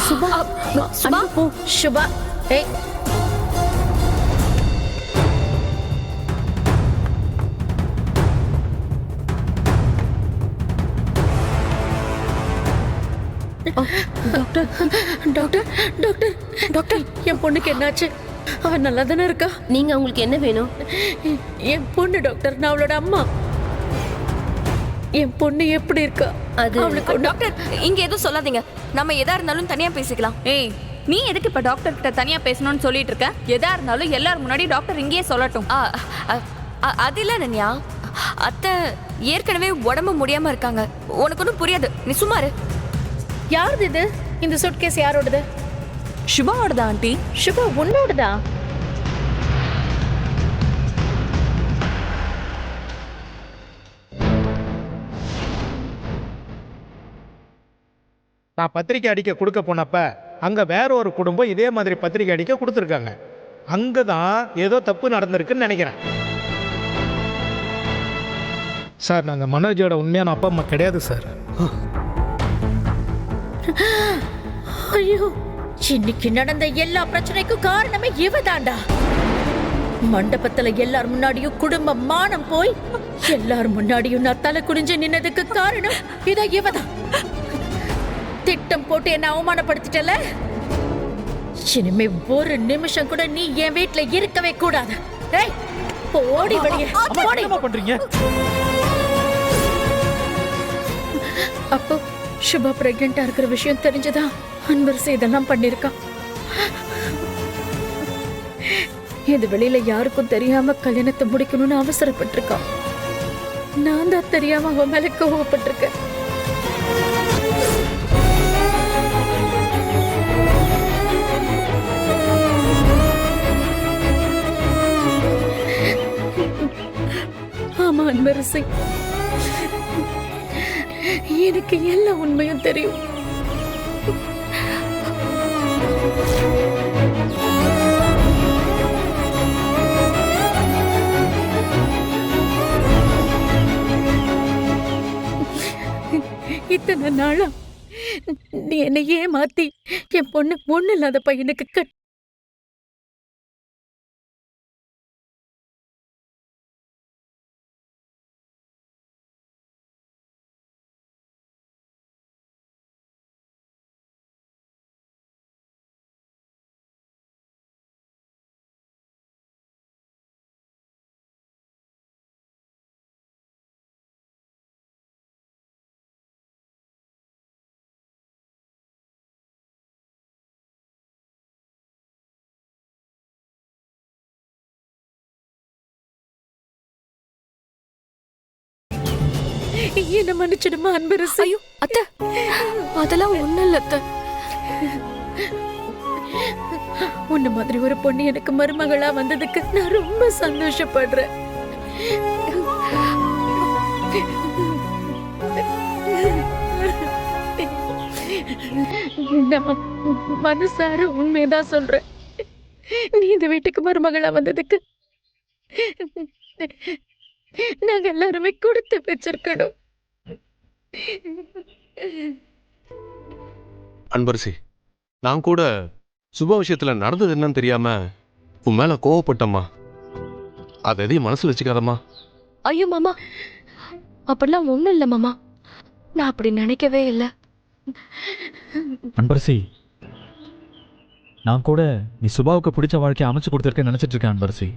சுபா, சுபா, சுபா, ஏய், doctor doctor doctor doctor, என் பொண்ணுக்கு என்னாச்சு? அவ நல்லா தானே இருக்கா? நீங்க உங்களுக்கு என்ன வேணும்? என் பொண்ணு டாக்டர், நான் அவளோட அம்மா. என் பொண்ணு எப்படி இருக்கா? அது அவளுக்கு டாக்டர், இங்க எதுவும் சொல்லாதீங்க. நம்ம எதா இருந்தாலும் தனியா பேசிக்கலாம். ஏய், நீ எதுக்கு இப்ப டாக்டர் கிட்ட தனியா பேசணும்னு சொல்லிட்டு இருக்க? எதா இருந்தாலும் எல்லாரும் முன்னாடி டாக்டர் இங்கேயே சொல்லட்டும். அது இல்ல நன்யா, அத்தை ஏற்கனவே உடம்பு முடியாம இருக்காங்க. உனக்கு ஒன்றும் புரியாது, நீ சும்மா இரு. யாருது இது? இந்த சூட்கேஸ் யாரோடது? சுபாவோடதா ஆண்டி? சுபா உன்னோடதா? நான் பத்திரிக்கை அடிக்க கொடுக்க போனப்ப அங்கே வேற ஒரு குடும்பம் இதே மாதிரி பத்திரிக்கை அடிக்க கொடுத்துருக்காங்க. அங்கே தான் ஏதோ தப்பு நடந்திருக்குன்னு நினைக்கிறேன். சார், நாங்கள் மனோஜோட உண்மையான அப்பா அம்மா கிடையாது சார். ஐயோ, இன்னைக்கு நடந்த எல்லா பிரச்சனைக்கும் காரணமே இவதாண்டா. மண்டபத்துல எல்லார் முன்னாடியும் குடும்ப மானம் போய் எல்லார் முன்னாடியும் நான் தலை குனிஞ்சு நின்னதுக்கு காரணம் இதோ இவதான். திட்டம் போட்டு என்ன அவமானப்படுத்திட்டல. இனிமே ஒரு நிமிஷம் கூட நீ என் வீட்டுல இருக்கவே கூடாது. ஏய், போடி வெளியே. பண்றீங்க? அப்போ சுபா பிரெக்னெண்டா இருக்கிற விஷயம் தெரிஞ்சதா அன்பரசு இதெல்லாம் பண்ணிருக்கான். இது வெளியில யாருக்கும் தெரியாம கல்யாணத்தை முடிக்கணும்னு அவசரப்பட்டிருக்கான். நான் தான் தெரியாம அவன் மேல கோவப்பட்டிருக்கேன். ஆமா அன்பரசு, எனக்கு எல்லா உண்மையும் தெரியும். இத்தனை நாளா நீ என்னை ஏமாத்தி என் பொண்ணு ஒண்ணு இல்லாத பையனுக்கு என்ன மன்னிச்சிடுமா அன்பரசு. ஐயோ அத்தை, அதெல்லாம் ஒண்ணும் இல்ல அத்தை. உன்ன மாதிரி ஒரு பொண்ணு எனக்கு மருமகளா வந்ததுக்கு நான் ரொம்ப சந்தோஷப்படுறேன். நான் மனசார உண்மையதான் சொல்றேன். நீ இந்த வீட்டுக்கு மருமகளா வந்ததுக்கு நாங்க எல்லாருமே கொடுத்து வச்சிருக்கணும். அன்பரசி, நான் கூட சுப விஷயத்துல நடந்தது என்னன்னு தெரியாம உன் மேல கோவப்பட்டம்மா. அதை எதையும் மனசுல வச்சுக்காதம்மா. ஐயோ மாமா, அப்படிலாம் ஒண்ணும் இல்ல மாமா. நான் அப்படி நினைக்கவே இல்லை. அன்பரசி, நான் கூட நீ சுபாவுக்கு பிடிச்ச வாழ்க்கையை அமைச்சு கொடுத்துருக்கேன்னு நினைச்சிட்டு இருக்கேன் அன்பரசி.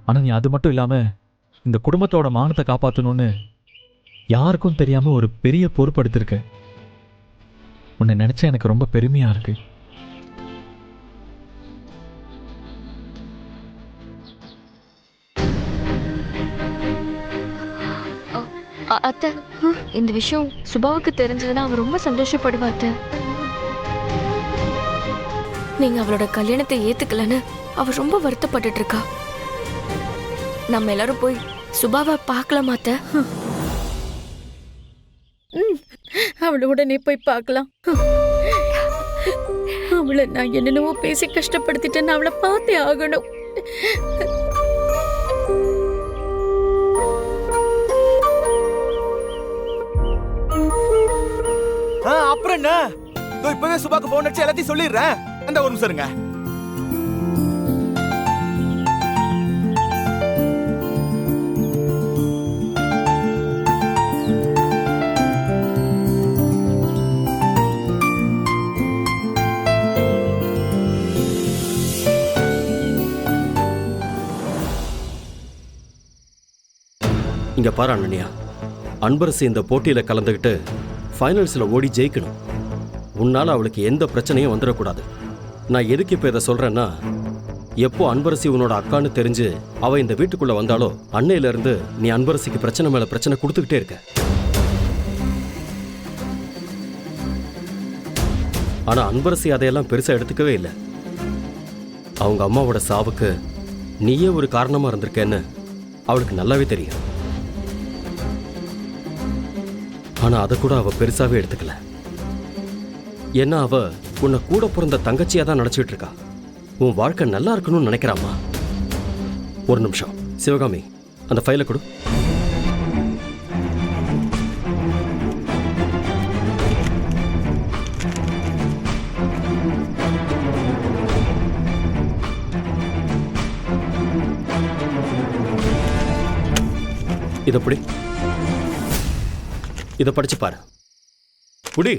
ஆனா நீ அது மட்டும் இல்லாம இந்த குடும்பத்தோட மானத்தை காப்பாற்றணும்னு யாருக்கும் தெரியாம ஒரு பெரிய பொறுப்படுத்திருக்க. உன்னை நினைச்சா எனக்கு ரொம்ப பெருமையா இருக்கு. அத்தை, இந்த விஷயம் சுபாவுக்கு தெரிஞ்சதுன்னா அவ ரொம்ப சந்தோஷப்படுவா அத்தை. நீங்க அவளோட கல்யாணத்தை ஏத்துக்கலன்னு அவ ரொம்ப வருத்தப்பட்டுட்டு இருக்கா. நம்ம எல்லாரும் போய் சுபாவை பார்க்கலாமா அத்தை? அவளை உடனே போய் பார்க்கலாம். அவ அவளை நான் என்னென்னவோ பேசி கஷ்டப்படுத்திட்டேன்னு அவளை பார்த்தே ஆகணும். அப்புறம் என்ன? இப்பவே சுபாக்கு போன் அடிச்சு எல்லாத்தையும் சொல்லிடுறேன். அந்த ஒரு நிமிஷம் இருங்க. இங்க பாரு அண்ணனியா, அன்பரசு இந்த போட்டியில கலந்துக்கிட்டு ஃபைனல்ஸ்ல ஓடி ஜெயிக்கணும். உன்னால அவளுக்கு எந்த பிரச்சனையும் வந்துடக்கூடாது. நான் எதுக்கு இப்ப இதை சொல்றேன்னா, எப்போ அன்பரசி உன்னோட அக்கான்னு தெரிஞ்சு அவ இந்த வீட்டுக்குள்ள வந்தாலோ அன்னையில இருந்து நீ அன்பரசிக்கு பிரச்சனை மேல பிரச்சனை கொடுத்துக்கிட்டே இருக்க. ஆனா அன்பரசி அதையெல்லாம் பெருசா எடுத்துக்கவே இல்லை. அவங்க அம்மாவோட சாவுக்கு நீயே ஒரு காரணமா இருந்திருக்கேன்னு அவளுக்கு நல்லாவே தெரியும். ஆனா அதை கூட அவ பெருசாவே எடுத்துக்கல. ஏன்னா அவ உன்னை கூட பிறந்த தங்கச்சியா தான் நினைச்சிட்டு இருக்கா. உன் வாழ்க்கை நல்லா இருக்கணும்னு நினைக்கிறாமா. ஒரு நிமிஷம் சிவகாமி, அந்த ஃபைலை கொடு. இதை புடி, இதை படிச்சு பாரு. புடி.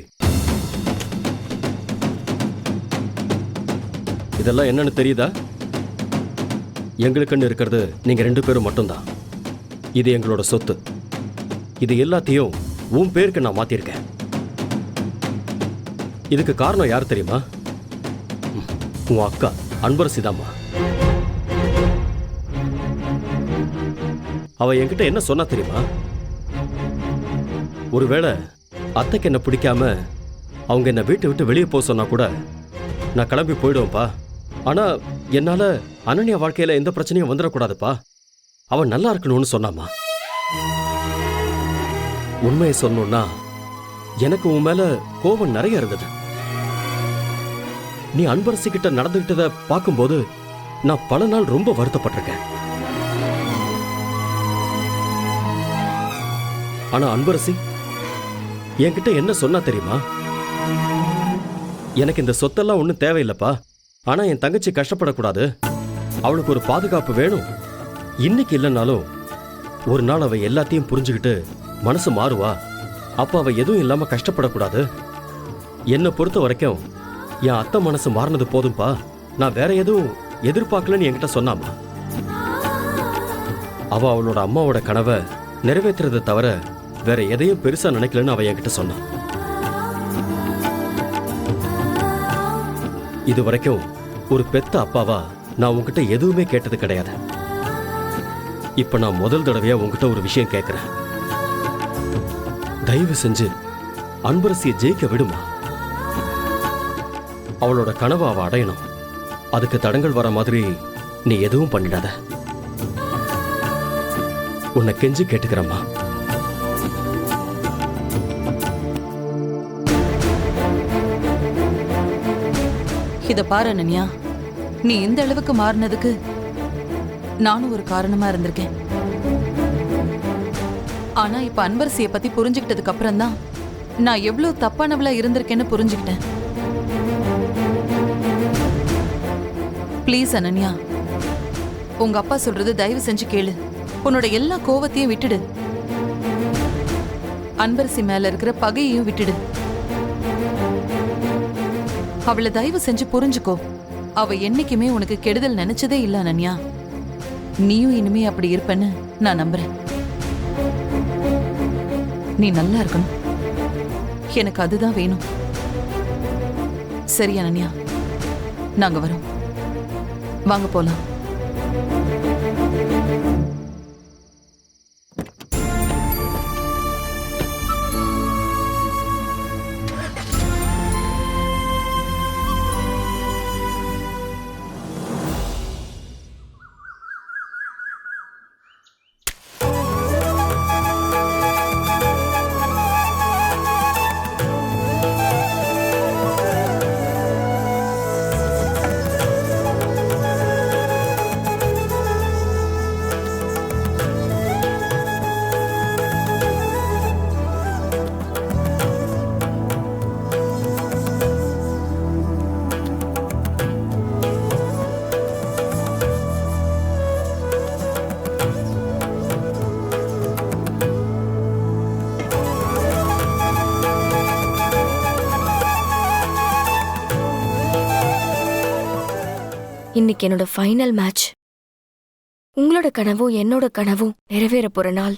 இதெல்லாம் என்னன்னு தெரியுதா? எங்களுக்குன்னு இருக்கிறது நீங்க 2 பேரும் மட்டும்தான். இது எங்களோட சொத்து. இது எல்லாத்தையும் உன் பேருக்கு நான் மாத்திருக்கேன். இதுக்கு காரணம் யார் தெரியுமா? உன் அக்கா அன்பரசிதாம்மா. அவ என்கிட்ட என்ன சொன்னா தெரியுமா? ஒருவேளை அத்தைக்கு என்ன பிடிக்காம அவங்க என்ன வீட்டை விட்டு வெளியே போக சொன்னா கூட நான் கிளம்பி போயிடுவேன்ப்பா. ஆனா என்னால அனன்யா வாழ்க்கையில எந்த பிரச்சனையும் வந்துடக்கூடாதுப்பா. அவன் நல்லா இருக்கணும்னு சொன்னாமா. உண்மையை சொல்லணும்னா எனக்கு உன் மேல கோபம் நிறைய இருந்தது. நீ அன்பரசி கிட்ட நடந்துகிட்டத பார்க்கும்போது நான் பல நாள் ரொம்ப வருத்தப்பட்டிருக்கேன். ஆனா அன்பரசி என்கிட்ட என்ன சொன்னா தெரியுமா? எனக்கு இந்த சொத்தெல்லாம் ஒன்றும் தேவையில்லைப்பா. ஆனா என் தங்கச்சி கஷ்டப்படக்கூடாது, அவளுக்கு ஒரு பாதுகாப்பு வேணும். இன்னைக்கு இல்லைன்னாலும் ஒரு நாள் அவ எல்லாத்தையும் புரிஞ்சுக்கிட்டு மனசு மாறுவா. அப்ப அவ எதுவும் இல்லாம கஷ்டப்படக்கூடாது. என்னை பொறுத்த வரைக்கும் என் அத்தை மனசு மாறினது போதும்பா. நான் வேற எதுவும் எதிர்பார்க்கலன்னு என்கிட்ட சொன்னாமா. அவ அவளோட அம்மாவோட கனவை நிறைவேற்றுறதை தவிர வேற எதையும் பெருசா நினைக்கலன்னு அவ என்கிட்ட சொன்னான். இது வரைக்கும் ஒரு பெத்த அப்பாவா நான் உங்ககிட்ட எதுவுமே கேட்டது கிடையாது. இப்ப நான் முதல் தடவையா உங்ககிட்ட ஒரு விஷயம் கேட்கிறேன். தயவு செஞ்சு அன்பரசியை ஜெயிக்க விடுமா. அவளோட கனவை அவ அடையணும். அதுக்கு தடங்கள் வர மாதிரி நீ எதுவும் பண்ணிடாத. உன்னை கெஞ்சி கேட்டுக்கிறம்மா. இத பாரு அனன்யா, நீ இந்த அளவுக்கு மாறினதுக்கு நானும் ஒரு காரணமா இருந்திருக்கேன். ஆனா இப்ப அன்பரசியை பத்தி புரிஞ்சுக்கிட்டதுக்கு அப்புறம் தான் நான் எவ்வளவு தப்பானவளா இருந்திருக்கேன்னு புரிஞ்சுக்கிட்டேன். ப்ளீஸ் அனன்யா, உங்க அப்பா சொல்றது தயவு செஞ்சு கேளு. உன்னோட எல்லா கோவத்தையும் விட்டுடு. அன்பரசி மேல இருக்கிற பகையையும் விட்டுடு. அவளை தயவு செஞ்சு புரிஞ்சுக்கோ. அவ என்னைக்குமே உனக்கு கெடுதல் நினைச்சதே இல்ல அனன்யா. நீயும் இனிமே அப்படி இருப்பேன்னு நான் நம்புறேன். நீ நல்லா இருக்கணும், எனக்கு அதுதான் வேணும். சரி அனன்யா, நாங்க வரோம். வாங்க போலாம். இன்னைக்கு என்னோட ஃபைனல் மேட்ச். உங்களோட கனவும் என்னோட கனவும் நிறைவேற போற நாள்.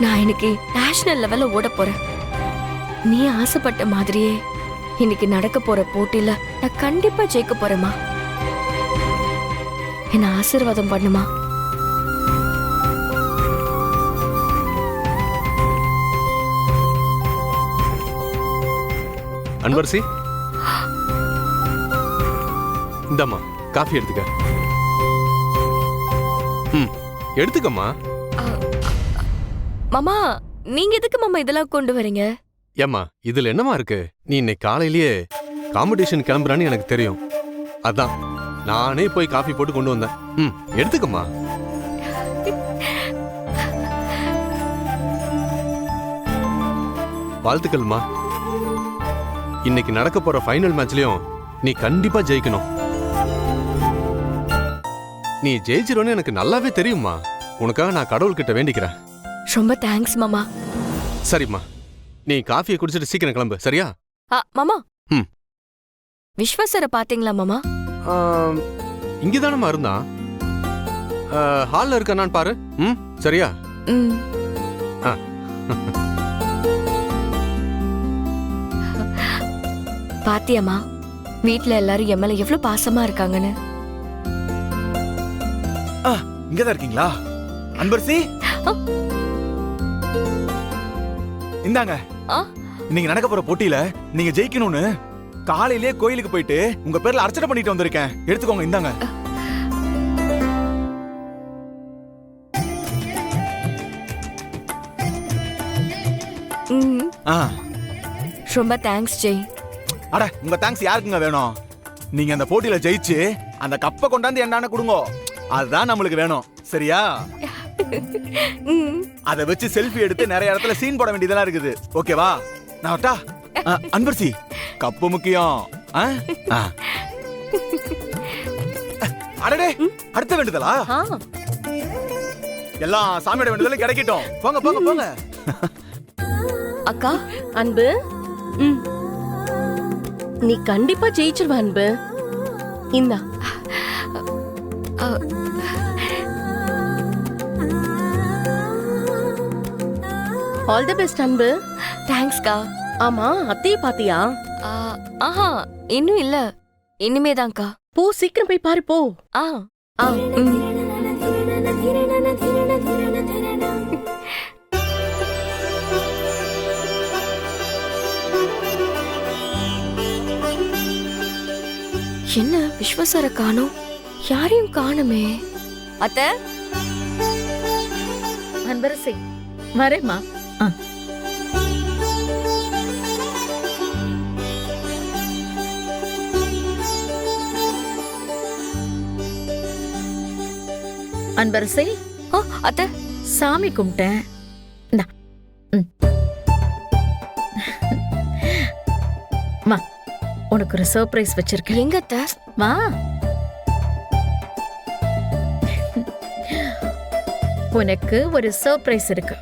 நான் இன்னைக்கு நேஷனல் லெவல்ல ஓட போறேன். நீ ஆசைப்பட்ட மாதிரியே இன்னைக்கு நடக்க போற போட்டியில நான் கண்டிப்பா ஜெயிக்க போறேமா. என்ன ஆசீர்வாதம் பண்ணுமா. அன்பரசி, இந்தாம்மா காஃபி எடுத்துக்க. எடுத்துக்கம்மா. மாமா, நீங்க எதுக்கு மாமா இதெல்லாம் கொண்டு வரீங்க? ஏம்மா, இதுல என்னமா இருக்கு? நீ இன்னைக்கு காலையிலேயே காம்படிஷன் கிளம்புறான்னு எனக்கு தெரியும். அதான் நானே போய் காஃபி போட்டு கொண்டு வந்தேன். எடுத்துக்கம்மா. வாழ்த்துக்கள்மா. இன்னைக்கு நடக்க போற ஃபைனல் மேட்ச்லயும் நீ கண்டிப்பா ஜெயிக்கணும். நீ ஜெயிச்சிருன்னு எனக்கு நல்லாவே தெரியுமா. உனக்காக நான் கடவுள்கிட்ட வேண்டிக்கிறேன். ரொம்ப தேங்க்ஸ் மாமா. சரிம்மா, நீ காஃபியை குடிச்சிட்டு சீக்கிரம் கிளம்பு, சரியா? மாமா, ம். விஸ்வசரை பாத்தீங்களா மாமா? இங்கதானம்மா இருந்தான். ஹால்ல இருக்கானான்னு பாரு. சரியா? ஆ. பாத்தியம்மா, வீட்ல எல்லாரும் என் மேல எவ்வளவு பாசமா இருக்காங்கன்னு. இங்கதான் இருக்கீங்களா அன்பரசி? இந்தாங்க, நீங்க நடக்க போற போட்டியில நீங்க ஜெயிக்கணும்னு காலையிலேயே கோயிலுக்கு போயிட்டு உங்க பேர்ல அர்ச்சனை பண்ணிட்டு வந்திருக்கேன். எடுத்துக்கோங்க, இந்தாங்க. ரொம்ப தேங்க்ஸ் ஜெய். அட, உங்க தேங்க்ஸ் யாருக்குங்க வேணும்? நீங்க அந்த போட்டியில ஜெயிச்சு அந்த கப்பை கொண்டாந்து என்னான கொடுங்க. அதுதான் நம்மளுக்கு வேணும், சரியா? அத வச்சு செல்ஃபி எடுத்து நிறைய இடத்துல சீன் போட வேண்டியதெல்லாம் இருக்குது. ஓகேவா? நான் வரட்டா? அன்பரசி, கப்பு முக்கியம். அடடே, அடுத்த வேண்டுதலா? எல்லாம் சாமியோட வேண்டுதலும் கிடைக்கட்டும். போங்க போங்க போங்க. அக்கா, அன்பு, நீ கண்டிப்பா ஜெயிச்சிருவ அன்பு. இந்தா. ஆல் தி பெஸ்ட் அன்பு. தேங்க்ஸ்கா. ஆமா, அத்தையை பாத்தியா? ஆஹா, இன்னும் இல்ல, இனிமேதான்க்கா. போ, சீக்கிரம் போய் பாரு, போ. என்ன விஸ்வசர காணோம்? யாரையும் காணுமே. அத்தை, அன்பரசி வரேம்மா. அன்பரசி, அத்தை, சாமி கும்பிட்டேன். உனக்கு ஒரு சர்ப்ரைஸ் வச்சிருக்கேன். எங்க அத்தை? வா. உனக்கு ஒரு சர்ப்ரைஸ் இருக்கு.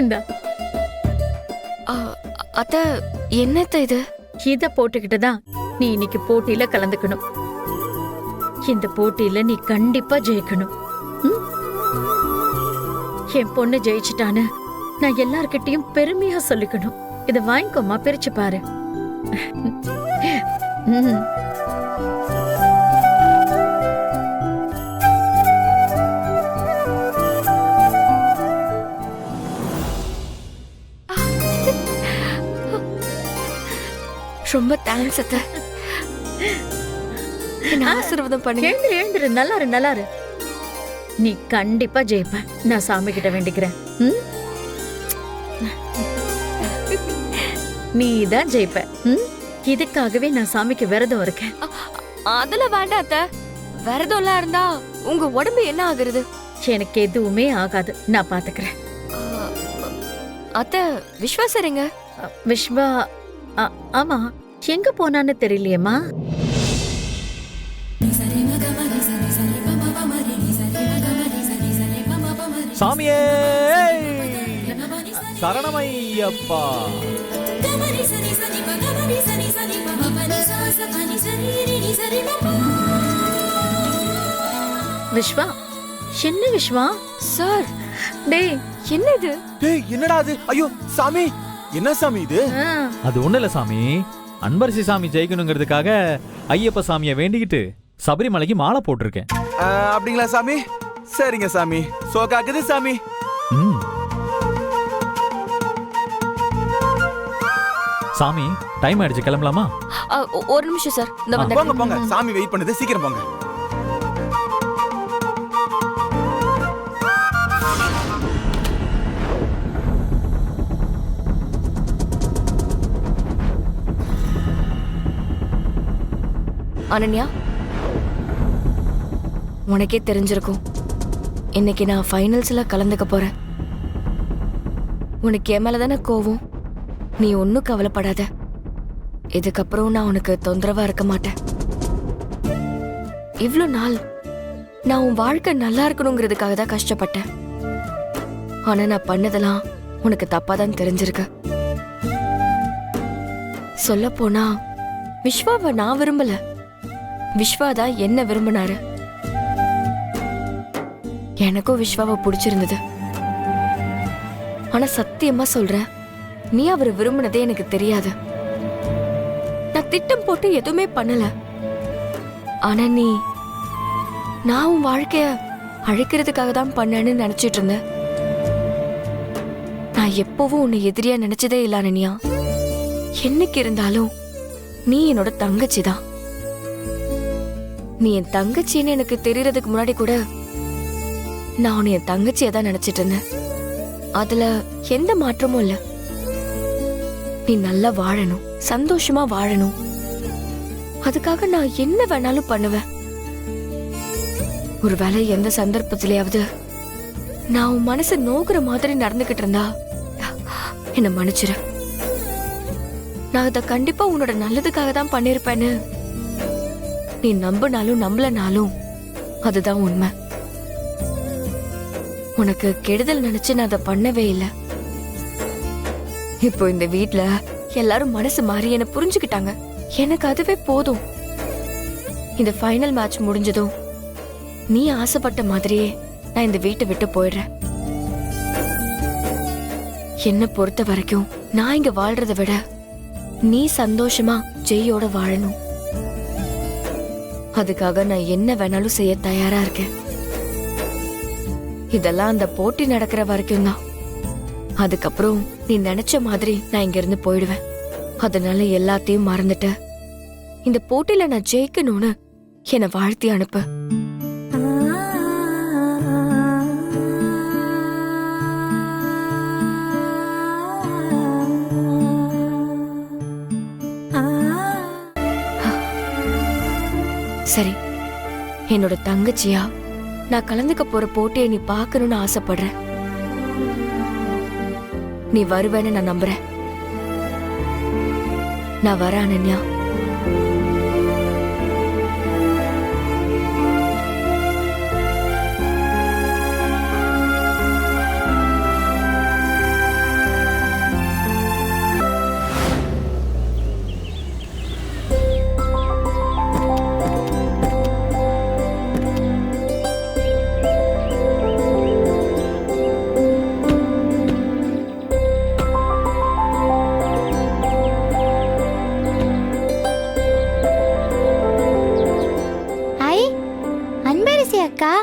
இந்தா. அத்தை, என்னத்த இது? இத போட்டுக்கிட்டுதான் நீ இன்னைக்கு போட்டியில கலந்துக்கணும். இந்த போட்டியில நீ கண்டிப்பா ஜெயிக்கணும். என் பொண்ணு ஜெயிச்சிட்டான்னு நான் எல்லார்கிட்டயும் பெருமையா சொல்லிக்கணும். இத வாங்கிக்கோமா, பிரிச்சு பாரு. ரொம்ப தேங்க்ஸ் அத்தை. ஆசீர்வாதம் பண்ணுங்க. எழுந்துரு, நல்லாரு நல்லாரு. நீ கண்டிப்பா ஜெயிப்ப. நான் சாமி கிட்ட வேண்டிக்கிறேன். நீ தான் ஜெயிப்ப. இதுக்காகவே நான் சாமிக்கு விரதம் இருக்கேன். அதெல்லாம் வேண்டாம் அத்தை. விரதம்லாம் இருந்தா உங்க உடம்பு என்ன ஆகுறது? எனக்கு எதுவுமே ஆகாது, நான் பாத்துக்கிறேன். அத்தை, விஸ்வாசரிங்க? விஸ்வா, ஆமா, எங்க போனான்னு தெரியலையேம்மா. சாமியே சரணமையப்பா. விஸ்வா, என்ன விஸ்வா? சார் டேய், என்ன இது? டேய் என்னடா அது? ஐயோ சாமி, என்ன சாமி இது? அது ஒண்ணும் இல்ல சாமி, அன்பரசி சாமி ஜெயிக்கணுங்கிறதுக்காக ஐயப்ப சாமியை வேண்டிக்கிட்டு சபரிமலைக்கு மாலை போட்டிருக்கேன். அப்படிங்களா சாமி? சரிங்க சாமி, சோகாக்குது சாமி. ம். சாமி, டைம் ஆயிடுச்சு, கிளம்பலாமா? ஒரு நிமிஷம் சார், இந்த போங்க வந்து போங்க, சாமி வெயிட் பண்ணுது, சீக்கிரம் போங்க. அனன்யா, உனக்கே தெரிஞ்சிருக்கும் இன்னைக்கு நான் ஃபைனல்ஸ்ல கலந்துக்க போறேன். உனக்கு என் மேல தானே கோவம். நீ ஒன்னும் கவலைப்படாத, இதுக்கப்புறம் நான் உனக்கு தொந்தரவா இருக்க மாட்டேன். இவ்ளோ நாள் நான் உன் வாழ்க்கை நல்லா இருக்கணுங்கிறதுக்காக தான் கஷ்டப்பட்டேன். ஆனா நான் பண்ணதெல்லாம் உனக்கு தப்பாதான் தெரிஞ்சிருக்கு. சொல்ல போனா விஸ்வாவை நான் விரும்பல, விஸ்வாதான் என்ன விரும்பினாரு. எனக்கும் விஸ்வாவை பிடிச்சிருந்தது. ஆனா சத்தியமா சொல்றேன், நீ அவரை விரும்பினதே எனக்கு தெரியாது. நான் திட்டம் போட்டு எதுவுமே பண்ணல. ஆனா நீ, நான் உன் வாழ்க்கைய அழிக்கிறதுக்காக தான் பண்ணேன்னு நினைச்சிட்டு இருந்த. நான் எப்பவும் உன்னை எதிரியா நினைச்சதே இல்ல அனன்யா. என்னைக்கு இருந்தாலும் நீ என்னோட தங்கச்சி தான். நீ என் தங்கச்சின்னு எனக்கு தெரியறதுக்கு முன்னாடி கூட நான் உன்னை என் தங்கச்சியை தான் நினைச்சிட்டு இருந்தேன். அதுல எந்த மாற்றமும் இல்ல. நீ நல்லா வாழணும், சந்தோஷமா வாழணும், அதுக்காக நான் என்ன வேணாலும் பண்ணுவேன். ஒருவேளை எந்த சந்தர்ப்பத்திலேயாவது நான் உன் மனசு நோக்குற மாதிரி நடந்துகிட்டு இருந்தா என்ன மன்னிச்சிரு. நான் அதை கண்டிப்பா உன்னோட நல்லதுக்காக தான் பண்ணிருப்பேன்னு நீ நம்பினாலும் நம்பலனாலும் அதுதான் உண்மை. உனக்கு கெடுதல் நினைச்சு நான் அதை பண்ணவே இல்லை. இப்போ இந்த வீட்ல எல்லாரும் மனசு மாறி என்ன புரிஞ்சுக்கிட்டாங்க. எனக்கு அதுவே போதும். இந்த ஃபைனல் மேட்ச் முடிஞ்சதும் நீ ஆசைப்பட்ட மாதிரியே நான் இந்த வீட்டை விட்டு போயிடுறேன். என்ன பொறுத்த வரைக்கும் நான் இங்க வாழ்றதை விட நீ சந்தோஷமா ஜெயோட வாழணும். அதுக்காக நான் என்ன வேணாலும் செய்ய தயாரா இருக்கேன். இதெல்லாம் அந்த போட்டி நடக்கிற வரைக்கும் தான். அதுக்கப்புறம் நீ நினைச்ச மாதிரி நான் இங்க இருந்து போயிடுவேன். அதனால எல்லாத்தையும் மறந்துட்டு இந்த போட்டியில நான் ஜெயிக்கணும்னு என்னை வாழ்த்தி அனுப்பு. சரி, என்னோட தங்கச்சியா நான் கலந்துக்க போற போட்டியை நீ பார்க்கணும்னு ஆசைப்படுறேன். நீ வருவேன்னு நான் நம்புறேன். நான் வரேன் அனன்யா. அக்கா,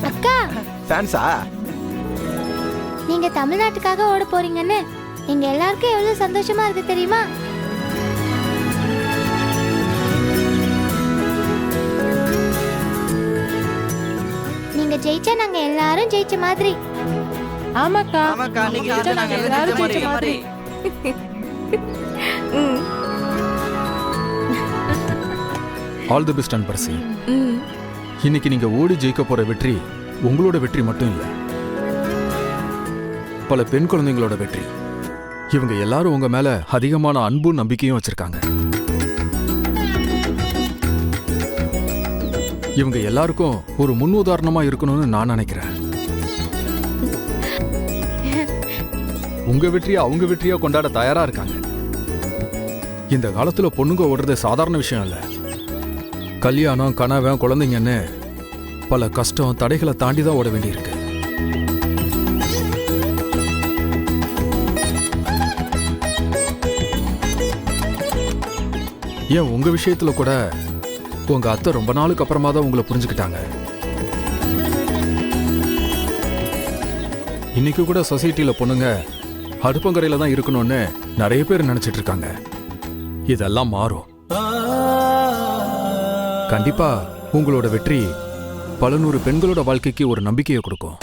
அக்கா, டான்ஸா? நீங்க தமிழ்நாட்டுக்காக ஓட போறீங்கன்னு எங்க எல்லாருக்கும் எவ்வளவு சந்தோஷமா இருக்கு தெரியுமா? நீங்க ஜெயிச்சா நாங்க எல்லாரும் ஜெயிச்ச மாதிரி. ஆமாக்கா, நீங்க ஜெயிச்சா நாங்க எல்லாரும் ஜெயிச்ச மாதிரி. All the best Anbarasi. இன்னைக்கு நீங்க ஓடி ஜெயிக்க போற வெற்றி உங்களோட வெற்றி மட்டும் இல்ல, பல பெண் குழந்தைங்களோட வெற்றி. இவங்க எல்லாரும் உங்க மேல அதிகமான அன்பும் நம்பிக்கையும் வச்சிருக்காங்க. இவங்க எல்லாருக்கும் ஒரு முன் உதாரணமா இருக்கணும்னு நான் நினைக்கிறேன். உங்க வெற்றியை அவங்க வெற்றியா கொண்டாட தயாரா இருக்காங்க. இந்த காலத்துல பொண்ணுங்க ஓடுறது சாதாரண விஷயம் இல்ல. கல்யாணம், கனவன், குழந்தைங்கன்னு பல கஷ்டம் தடைகளை தாண்டி தான் ஓட வேண்டியிருக்கு. ஏன் உங்க விஷயத்துல கூட உங்க அத்தை ரொம்ப நாளுக்கு அப்புறமா தான் உங்களை புரிஞ்சுக்கிட்டாங்க. இன்னைக்கு கூட சொசைட்டில பொண்ணுங்க அடுப்பங்கரையில தான் இருக்கணும்னு நிறைய பேர் நினைச்சிட்டு இருக்காங்க. இதெல்லாம் மாறும். கண்டிப்பா உங்களோட வெற்றி பல நூறு பெண்களோட வாழ்க்கைக்கு ஒரு நம்பிக்கையை கொடுக்கும்.